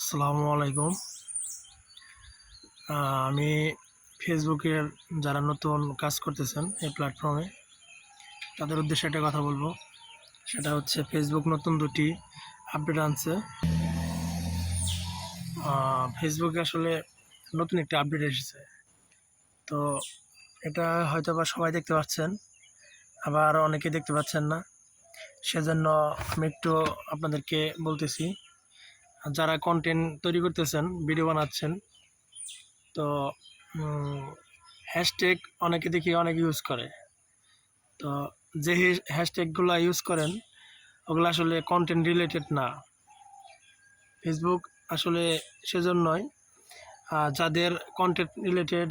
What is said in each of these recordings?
আসসালামু আলাইকুম। আমি ফেসবুকের যারা নতুন কাজ করতেছেন এই প্ল্যাটফর্মে তাদের উদ্দেশ্যে একটা কথা বলবো। সেটা হচ্ছে ফেসবুক নতুন দুটি আপডেট আনছে। ফেসবুকে আসলে নতুন একটি আপডেট এসেছে। তো এটা হয়তো বা সবাই দেখতে পাচ্ছেন, আবার অনেকে দেখতে পাচ্ছেন না। সেজন্য আমি একটু আপনাদেরকে বলতেছি, যারা কন্টেন্ট তৈরি করতেছেন, ভিডিও বানাচ্ছেন, তো হ্যাশট্যাগ অনেকে দেখি অনেক ইউজ করে। তো যে হ্যাশট্যাগুলো ইউজ করেন ওগুলো আসলে কন্টেন্ট রিলেটেড না। ফেসবুক আসলে সেজন্যই যাদের কন্টেন্ট রিলেটেড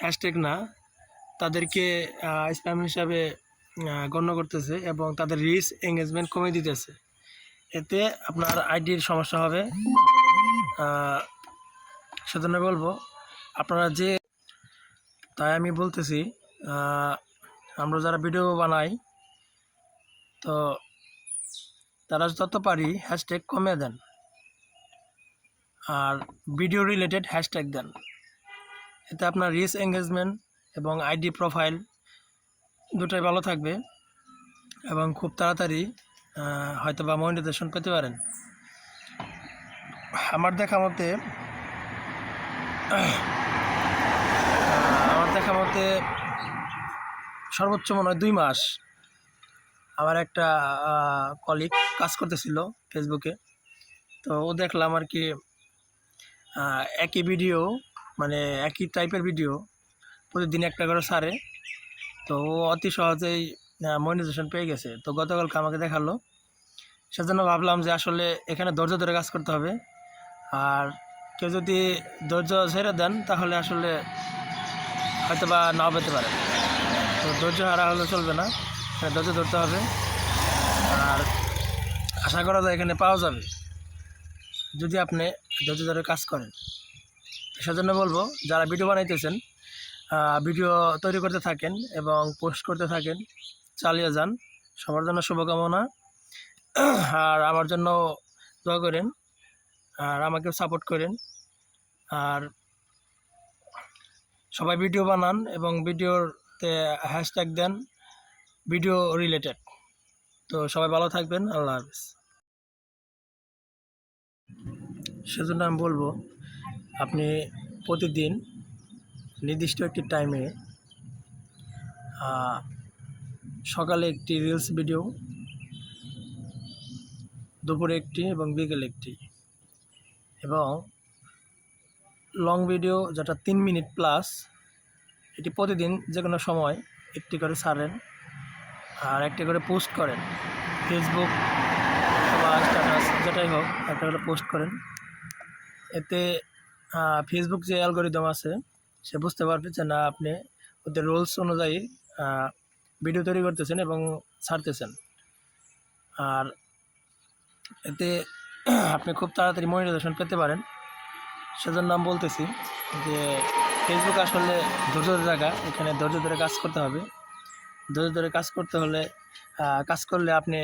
হ্যাশট্যাগ না তাদেরকে স্প্যাম হিসাবে গণ্য করতেছে এবং তাদের রিচ এঙ্গেজমেন্ট কমে দিতেছে। এতে আপনার আইডির সমস্যা হবে। সেজন্য বলবো আপনারা তাই আমি বলতেছি, আমরা যারা ভিডিও বানাই তো তারা যত পারি হ্যাশট্যাগ কমে দেন আর ভিডিও রিলেটেড হ্যাশট্যাগ দেন। এতে আপনার রিচ এঙ্গেজমেন্ট এবং আইডি প্রোফাইল দুটোই ভালো থাকবে এবং খুব তাড়াতাড়ি হয়তো বা মনিটাইজেশন পেতে পারেন। আমার দেখা মতে সর্বোচ্চ মনে হয় 2 মাস আমার একটা কলিগ কাজ করতেছিল ফেসবুকে। তো ও দেখলাম আর কি একই ভিডিও, মানে একই টাইপের ভিডিও প্রতিদিন একটা করে ছাড়ে। তো ও অতি সহজেই মনিটাইজেশন পেয়ে গেছে। তো গতকালকে আমাকে দেখালো। সেজন্য ভাবলাম যে আসলে এখানে ধৈর্য ধরে কাজ করতে হবে। আর কেউ যদি ধৈর্য ছেড়ে দেন তাহলে আসলে হয়তো বা নাও পেতে পারে। তো ধৈর্য হারা হলে চলবে না, ধৈর্য ধরতে হবে। আর আশা করা যায় এখানে পাওয়া যাবে যদি আপনি ধৈর্য ধরে কাজ করেন। সেজন্য বলবো, যারা ভিডিও বানাইতেছেন ভিডিও তৈরি করতে থাকেন এবং পোস্ট করতে থাকেন, চালিয়ে যান। সবার জন্য শুভকামনা। আর আমার জন্য দোয়া করেন আর আমাকেও সাপোর্ট করেন। আর সবাই ভিডিও বানান এবং ভিডিওতে হ্যাশট্যাগ দেন ভিডিও রিলেটেড। তো সবাই ভালো থাকবেন। আল্লাহ হাফেজ। সেজন্য আমি বলবো আপনি প্রতিদিন নির্দিষ্ট একটি টাইমে সকালে একটি রিলস ভিডিও, দুপুরে একটি এবং বিকেলে একটি, এবং লং ভিডিও যেটা 3 মিনিট প্লাস, এটি প্রতিদিন যে কোনো সময় একটি করে ছাড়েন আর একটি করে পোস্ট করেন। ফেসবুক বা স্ট্যাটাস যেটাই হোক একটা করে পোস্ট করেন। এতে ফেসবুক যে অ্যালগরিদম আছে সে বুঝতে পারবে যে না, আপনি ওদের রুলস অনুযায়ী ভিডিও তৈরি করতেছেন এবং ছাড়তেছেন। আর এতে আপনি খুব তাড়াতাড়ি মনিটাইজেশন পেতে পারেন। সেজন্য আমি বলতেছি যে ফেসবুক আসলে ধৈর্যের জায়গা। এখানে ধৈর্য ধরে কাজ করতে হবে। ধৈর্য ধরে কাজ করতে হলে কাজ করলে আপনি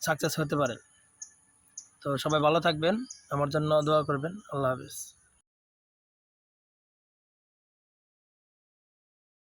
সাকসেস হতে পারেন। তো সবাই ভালো থাকবেন, আমার জন্য দোয়া করবেন। আল্লাহ হাফেজ।